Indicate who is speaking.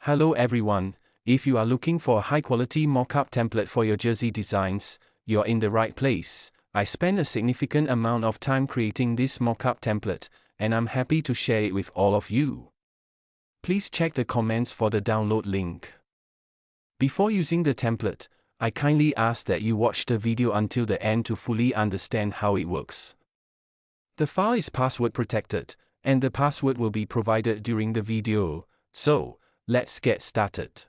Speaker 1: Hello everyone, if you are looking for a high-quality mockup template for your jersey designs, you're in the right place. I spent a significant amount of time creating this mockup template, and I'm happy to share it with all of you. Please check the comments for the download link. Before using the template, I kindly ask that you watch the video until the end to fully understand how it works. The file is password protected, and the password will be provided during the video, so let's get started.